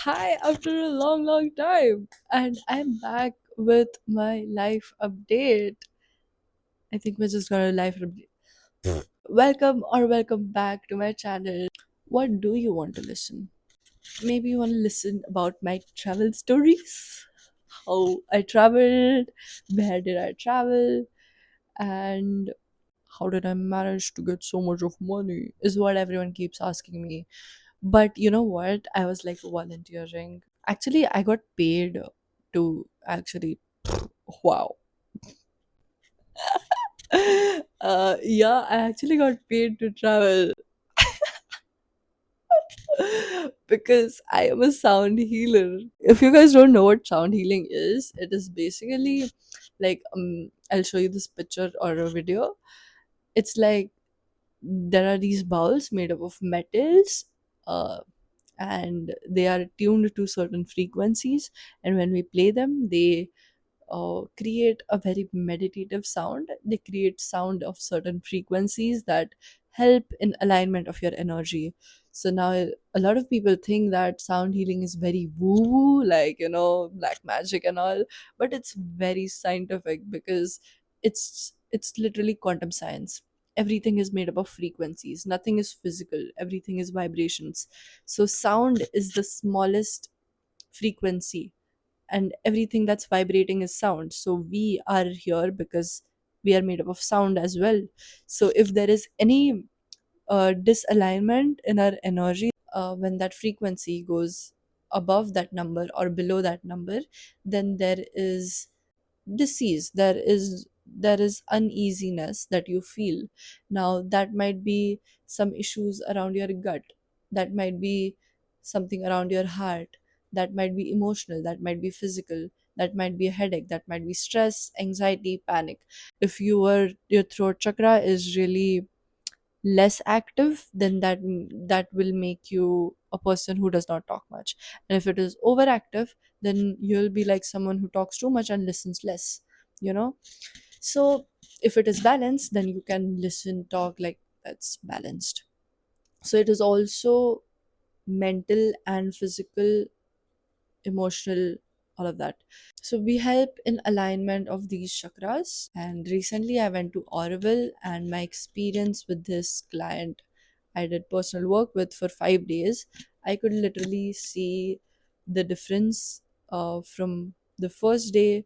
Hi after a long time, and I'm back with my life update. I think we're just gonna life update. Welcome back to my channel. What do you want to listen? Maybe you want to listen about my travel stories, how I traveled, where did I travel, and how did I manage to get so much of money? Is what everyone keeps asking me. But you know what? I was like volunteering. Actually, I got paid to actually. Wow. Yeah, I actually got paid to travel because I am a sound healer. If you guys don't know what sound healing is, it is basically like I'll show you this picture or a video. It's like there are these bowls made up of metals, uh, and they are tuned to certain frequencies, and when we play them, they create a very meditative sound. They create sound of certain frequencies that help in alignment of your energy. So now a lot of people think that sound healing is very woo woo, like black magic and all, but it's very scientific because it's literally quantum science. Everything is made up of frequencies. Nothing is physical. Everything is vibrations. So sound is the smallest frequency, and everything that's vibrating is sound. So we are here because we are made up of sound as well. So if there is any disalignment in our energy, when that frequency goes above that number or below that number, then there is disease, there is uneasiness that you feel. Now that might be some issues around your gut, that might be something around your heart, that might be emotional, that might be physical, that might be a headache, that might be stress, anxiety, panic. If your throat chakra is really less active, then that will make you a person who does not talk much. And if it is overactive, then you'll be like someone who talks too much and listens less you know so if it is balanced, then you can listen, talk, like that's balanced. So it is also mental and physical, emotional, all of that. So we help in alignment of these chakras. And recently I went to Auroville, and my experience with this client I did personal work with for 5 days, I could literally see the difference from the first day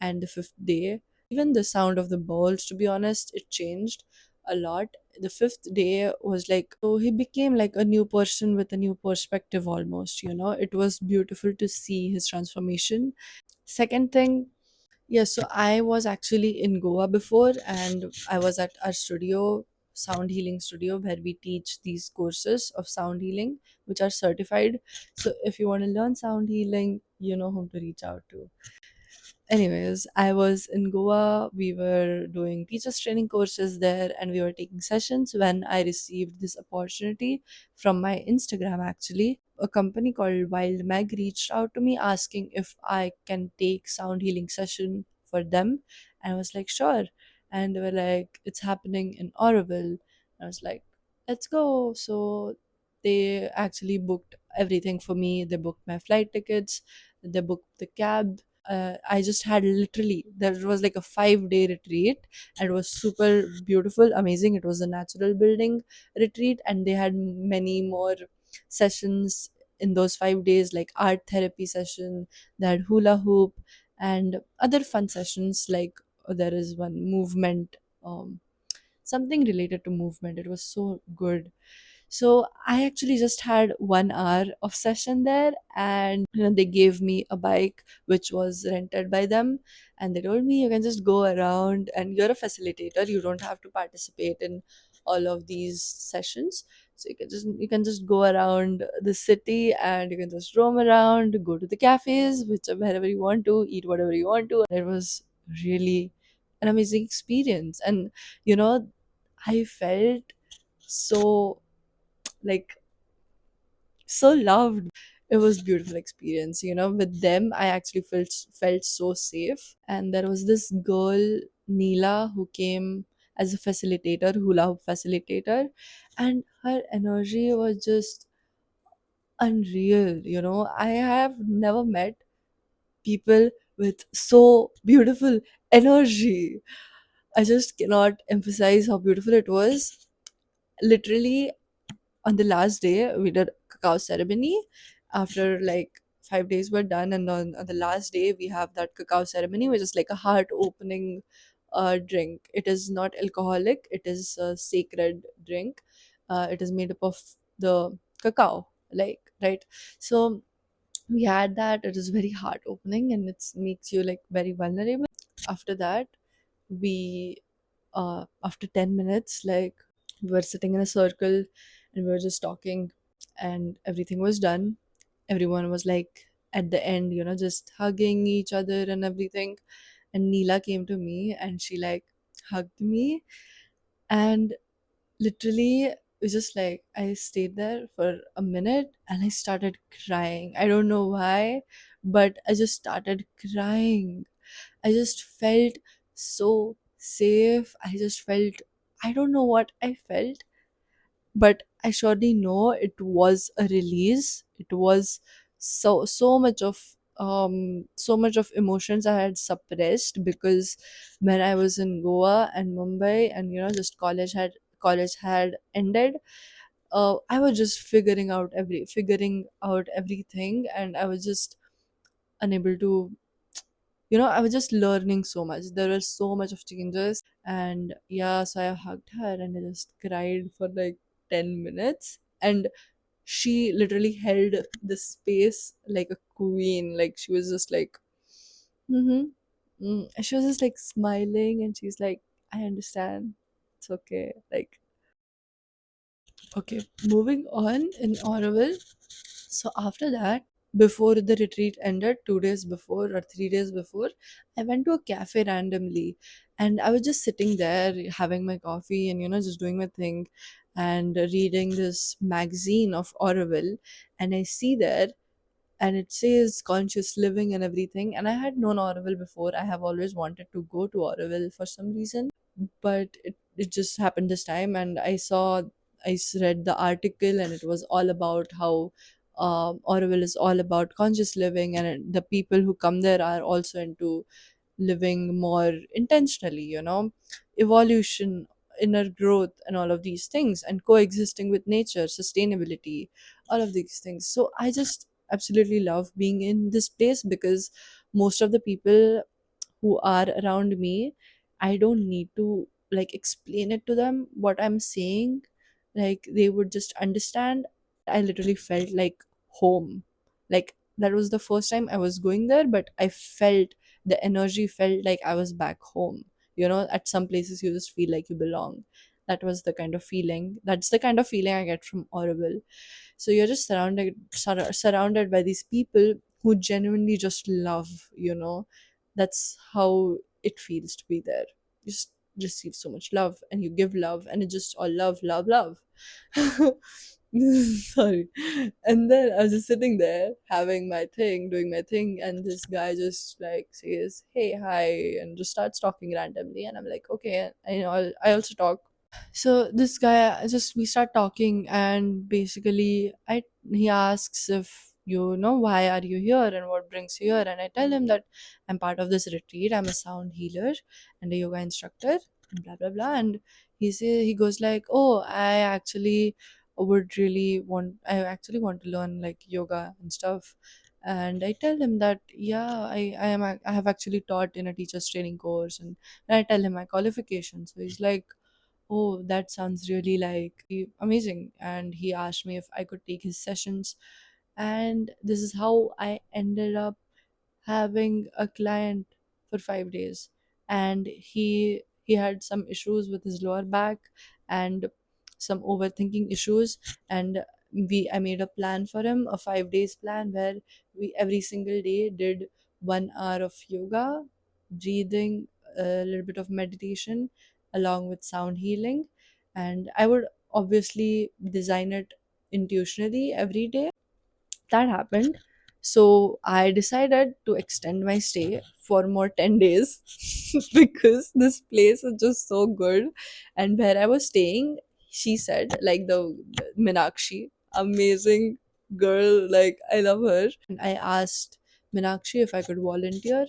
and the fifth day. Even the sound of the balls, to be honest, it changed a lot. The fifth day was like, so he became like a new person with a new perspective almost. It was beautiful to see his transformation. Second thing, yes, so I was actually in Goa before, and I was at our studio, sound healing studio, where we teach these courses of sound healing, which are certified. So if you want to learn sound healing, you know whom to reach out to. Anyways, I was in Goa. We were doing teachers training courses there, and we were taking sessions when I received this opportunity from my Instagram. Actually, a company called Wild Meg reached out to me asking if I can take sound healing session for them. And I was like, sure. And they were like, it's happening in Oroville. I was like, let's go. So they actually booked everything for me. They booked my flight tickets, they booked the cab. I just had literally, there was like a 5 day retreat, and it was super beautiful, amazing. It was a natural building retreat, and they had many more sessions in those 5 days, like art therapy session, they had hula hoop, and other fun sessions. Like there is one movement, something related to movement. It was so good. So I actually just had 1 hour of session there, and they gave me a bike which was rented by them, and they told me you can just go around, and you're a facilitator, you don't have to participate in all of these sessions. So you can just go around the city, and you can just roam around, go to the cafes, wherever you want to, eat whatever you want to. It was really an amazing experience. And you know I felt so, like, so loved. It was beautiful experience. With them I actually felt so safe. And there was this girl, Neela, who came as a facilitator, hula hoop facilitator, and her energy was just unreal. I have never met people with so beautiful energy. I just cannot emphasize how beautiful it was. Literally, on the last day, we did cacao ceremony. After like 5 days were done, and on the last day, we have that cacao ceremony, which is like a heart opening drink. It is not alcoholic, it is a sacred drink. It is made up of the cacao, like, right? So, we had that. It is very heart opening and it makes you like very vulnerable. After that, we after 10 minutes, like, we were sitting in a circle and we were just talking, and everything was done. Everyone was like at the end, just hugging each other and everything. And Neela came to me and she like hugged me, and literally it was just like I stayed there for a minute and I started crying. I don't know why, but I just started crying. I just felt so safe. I just felt, I don't know what I felt, but I surely know it was a release. It was so much of emotions I had suppressed, because when I was in Goa and Mumbai, and just college had ended, I was just figuring out everything, and I was just unable to, I was just learning so much. There were so much of changes, and yeah, so I hugged her and I just cried for like 10 minutes, and she literally held the space like a queen. Like, she was just like, mm-hmm. She was just like smiling, and she's like, I understand, it's okay. Like, okay, moving on in Auroville. So after that, before the retreat ended, 2 days before or 3 days before, I went to a cafe randomly, and I was just sitting there having my coffee and just doing my thing and reading this magazine of Auroville, and I see there, and it says conscious living and everything. And I had known Auroville before. I have always wanted to go to Auroville for some reason, but it just happened this time. And read the article, and it was all about how Auroville is all about conscious living, and the people who come there are also into living more intentionally, evolution, inner growth, and all of these things, and coexisting with nature, sustainability, all of these things. So I just absolutely love being in this place, because most of the people who are around me, I don't need to like explain it to them what I'm saying. Like, they would just understand. I literally felt like home. Like, that was the first time I was going there, but I felt the energy, felt like I was back home. At some places you just feel like you belong. That's the kind of feeling I get from Auroville. So you're just surrounded by these people who genuinely just love. That's how it feels to be there. You just receive so much love, and you give love, and it's just all love, love, love. Sorry. And then I was just sitting there having my thing, doing my thing, and this guy just like says, "Hey, hi," and just starts talking randomly, and I'm like, "Okay, I also talk." So this guy, just we start talking, and basically I he asks, if why are you here and what brings you here, and I tell him that I'm part of this retreat. I'm a sound healer and a yoga instructor, and blah blah blah. And he goes like, oh, I actually want to learn like yoga and stuff. And I tell him that, yeah, I have actually taught in a teacher's training course, and I tell him my qualifications. So he's like, oh, that sounds really like amazing. And he asked me if I could take his sessions. And this is how I ended up having a client for 5 days. And he had some issues with his lower back and some overthinking issues. And I made a plan for him, a 5 days plan, where we every single day did 1 hour of yoga, breathing, a little bit of meditation, along with sound healing. And I would obviously design it intuitionally every day. That happened. So I decided to extend my stay for more 10 days because this place is just so good. And where I was staying, she said, like the Minakshi, amazing girl, like I love her. And I asked Minakshi if I could volunteer,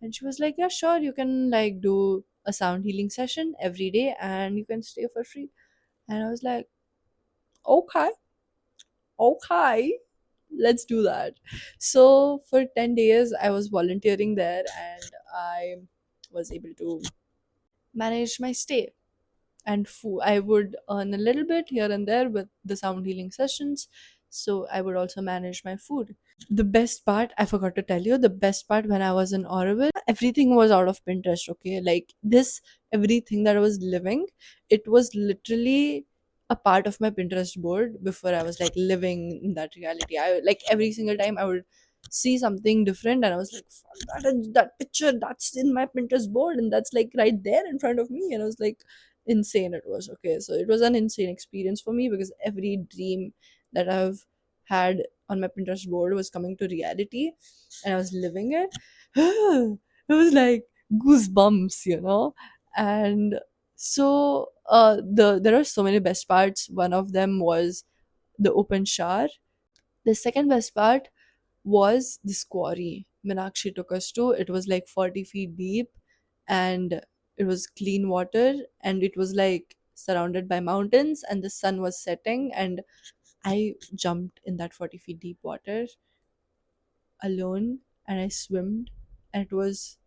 and she was like, "Yeah, sure, you can like do a sound healing session every day, and you can stay for free." And I was like, "Okay, okay, let's do that." So for 10 days, I was volunteering there, and I was able to manage my stay and food. I would earn a little bit here and there with the sound healing sessions, so I would also manage my food. The best part, I forgot to tell you, the best part when I was in Auroville, everything was out of Pinterest, okay? Like this, everything that I was living, it was literally a part of my Pinterest board before I was like living in that reality. I like every single time I would see something different and I was like, "Fuck, that picture, that's in my Pinterest board and that's like right there in front of me." And I was like, insane it was, okay? So it was an insane experience for me because every dream that I've had on my Pinterest board was coming to reality and I was living it. It was like goosebumps, you know? And so there are so many best parts. One of them was the open shower. The second best part was this quarry Minakshi took us to. It was like 40 feet deep and it was clean water and it was like surrounded by mountains and the sun was setting and I jumped in that 40 feet deep water alone and I swam and it was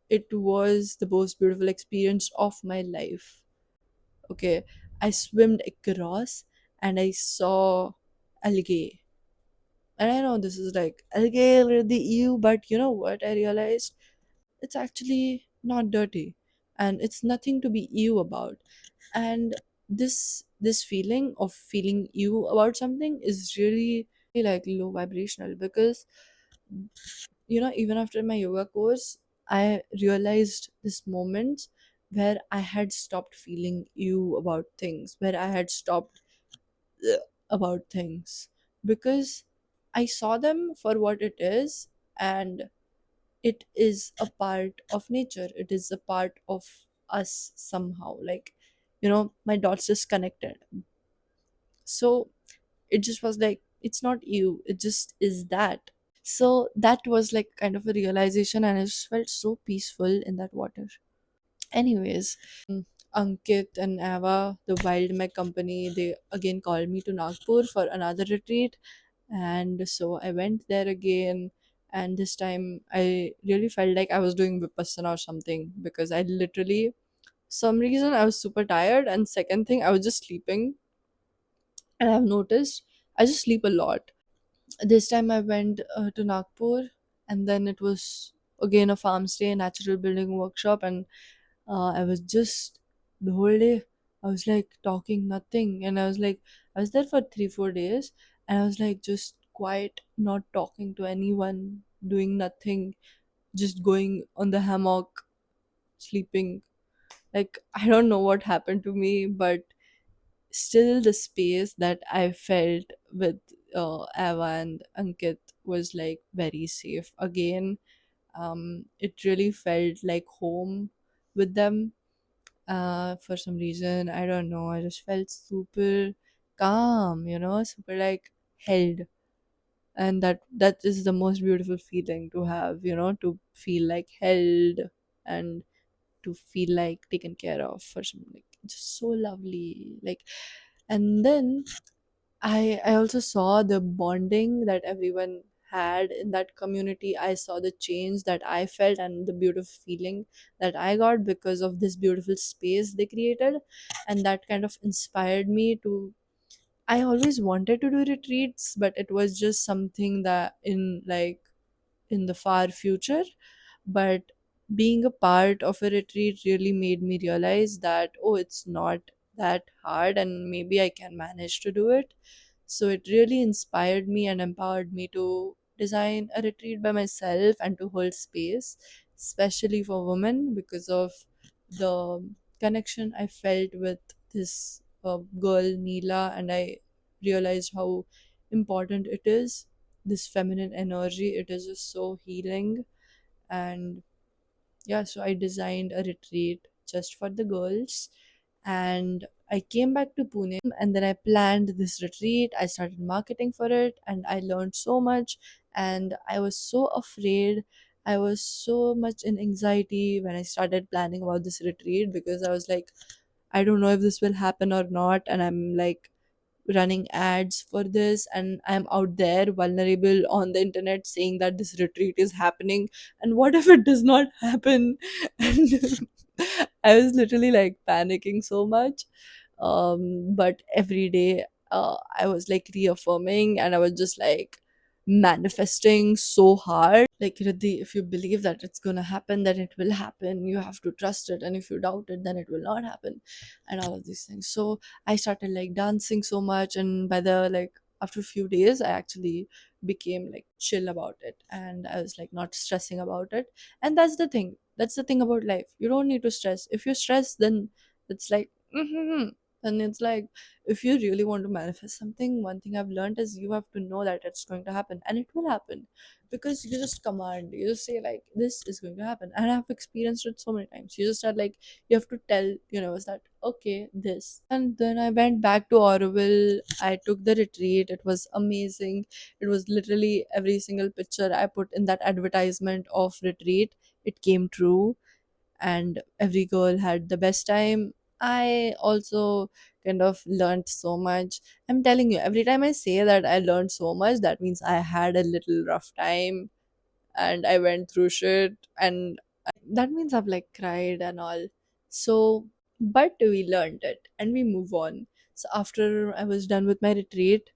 the most beautiful experience of my life. Okay, I swam across and I saw algae. And I know this is like algae really ew, but you know what I realized? It's actually not dirty and it's nothing to be ew about. And this feeling of feeling ew about something is really like low vibrational because even after my yoga course, I realized this moment where I had stopped feeling you about things, where I had stopped "Ugh," about things because I saw them for what it is and it is a part of nature. It is a part of us somehow. Like, my dots just connected. So it just was like, it's not you, it just is that. So that was like kind of a realization, and I just felt so peaceful in that water. Anyways, Ankit and Ava, the Wild Meg Company, they again called me to Nagpur for another retreat. And so I went there again. And this time I really felt like I was doing Vipassana or something because I literally, some reason, I was super tired. And second thing, I was just sleeping. And I've noticed I just sleep a lot. This time I went to Nagpur, and then it was again a farm stay, natural building workshop, and I was just the whole day. I was like talking nothing, and I was there for 3 4 days, and I was like just quiet, not talking to anyone, doing nothing, just going on the hammock, sleeping. Like I don't know what happened to me, but still the space that I felt with Ava and Ankit was like very safe again. It really felt like home with them. For some reason, I don't know, I just felt super calm, super like held. And that is the most beautiful feeling to have, to feel like held and to feel like taken care of for some, like just so lovely. Like, and then I also saw the bonding that everyone had in that community. I saw the change that I felt and the beautiful feeling that I got because of this beautiful space they created. And that kind of inspired me to. I always wanted to do retreats, but it was just something that in the far future. But being a part of a retreat really made me realize that, oh, it's not that hard and maybe I can manage to do it. So it really inspired me and empowered me to design a retreat by myself and to hold space, especially for women, because of the connection I felt with this girl, Neela, and I realized how important it is. This feminine energy, it is just so healing. And yeah, so I designed a retreat just for the girls, and I came back to Pune and then I planned this retreat. I started marketing for it and I learned so much. And I was so afraid. I was so much in anxiety when I started planning about this retreat because I was like, I don't know if this will happen or not. And I'm like, running ads for this and I'm out there vulnerable on the internet saying that this retreat is happening, and what if it does not happen? And I was literally like panicking so much. But every day I was like reaffirming and I was just like manifesting so hard, like, Riddhi, if you believe that it's gonna happen, then it will happen. You have to trust it, and if you doubt it, then it will not happen, and all of these things. So I started like dancing so much, and by the like after a few days, I actually became like chill about it, and I was like not stressing about it. And that's the thing. That's the thing about life. You don't need to stress. If you stress, then it's like, and it's like, if you really want to manifest something, one thing I've learned is you have to know that it's going to happen, and it will happen because you just command, you just say like this is going to happen, and I've experienced it so many times. You just are like, you have to tell universe that okay, this. And then I went back to Auroville. I took the retreat. It was amazing. It was literally every single picture I put in that advertisement of retreat, it came true, and every girl had the best time. I also kind of learned so much. I'm telling you, every time I say that I learned so much, that means I had a little rough time and I went through shit, and that means I've like cried and all. So, but we learned it and we move on. So after I was done with my retreat,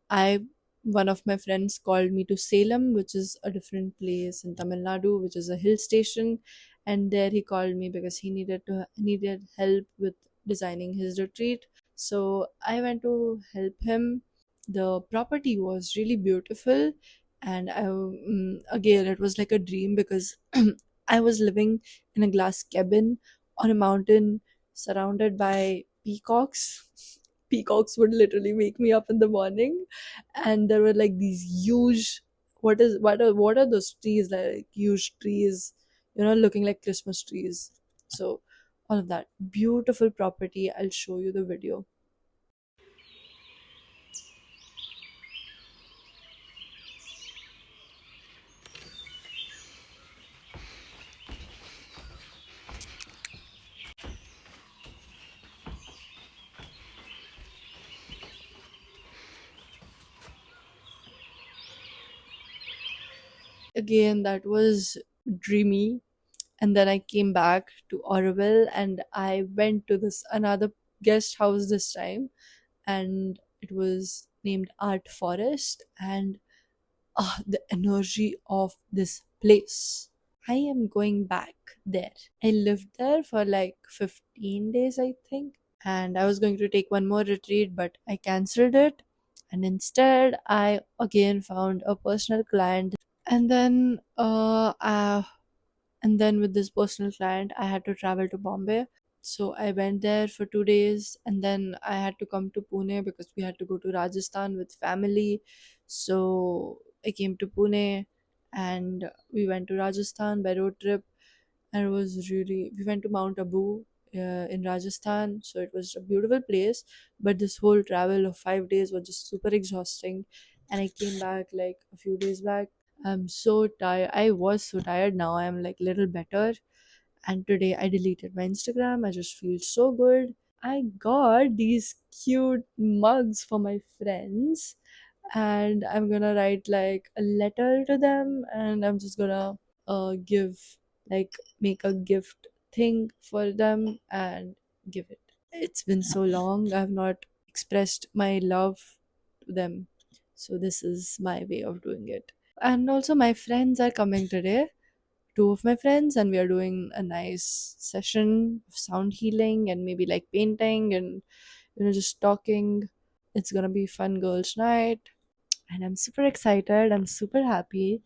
I one of my friends called me to Salem, which is a different place in Tamil Nadu, which is a hill station, and there he called me because he needed help with designing his retreat. So I went to help him. The property was really beautiful, and again it was like a dream because I was living in a glass cabin on a mountain surrounded by peacocks. Peacocks would literally wake me up in the morning, and there were like these huge, what are those trees, like huge trees, looking like Christmas trees. So all of that beautiful property, I'll show you the video. Again, that was dreamy. And then I came back to Oroville and I went to this another guest house this time, and it was named Art Forest. And the energy of this place, I am going back there. I lived there for like 15 days, I think, and I was going to take one more retreat, but I cancelled it. And instead, I again found a personal client. And then, with this personal client, I had to travel to Bombay. So I went there for 2 days, and then I had to come to Pune because we had to go to Rajasthan with family. So I came to Pune, and we went to Rajasthan by road trip, and it was really, we went to Mount Abu in Rajasthan. So it was a beautiful place, but this whole travel of 5 days was just super exhausting. And I came back like a few days back. I'm so tired. I was so tired. Now I'm like little better. And today I deleted my Instagram. I just feel so good. I got these cute mugs for my friends, and I'm gonna write like a letter to them, and I'm just gonna give, like, make a gift thing for them and give it. It's been so long I've not expressed my love to them, so this is my way of doing it. And also my friends are coming today, two of my friends, and we are doing a nice session of sound healing and maybe like painting and just talking. It's gonna be fun girls night, and I'm super excited. I'm super happy.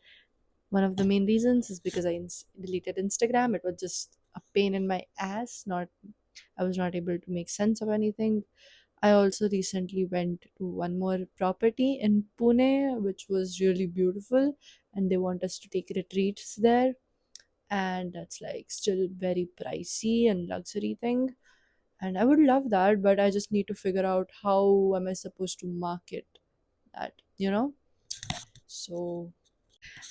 One of the main reasons is because I deleted Instagram. It was just a pain in my ass. Not I was not able to make sense of anything. I also recently went to one more property in Pune, which was really beautiful, and they want us to take retreats there, and that's like still very pricey and luxury thing. And I would love that, but I just need to figure out how am I supposed to market that, you know? So,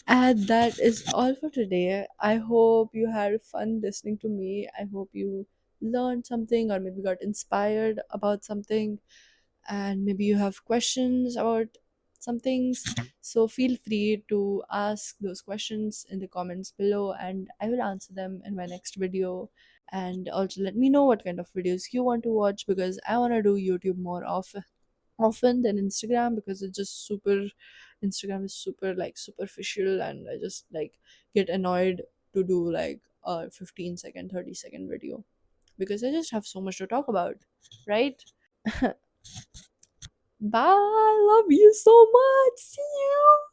and that is all for today. I hope you had fun listening to me. I hope you learned something or maybe got inspired about something, and maybe you have questions about some things. So feel free to ask those questions in the comments below, and I will answer them in my next video. And also let me know what kind of videos you want to watch, because I want to do YouTube more often than Instagram, because it's just super, Instagram is super like superficial, and I just like get annoyed to do like a 15-second 30-second video, because I just have so much to talk about, right? Bye, love you so much, see you.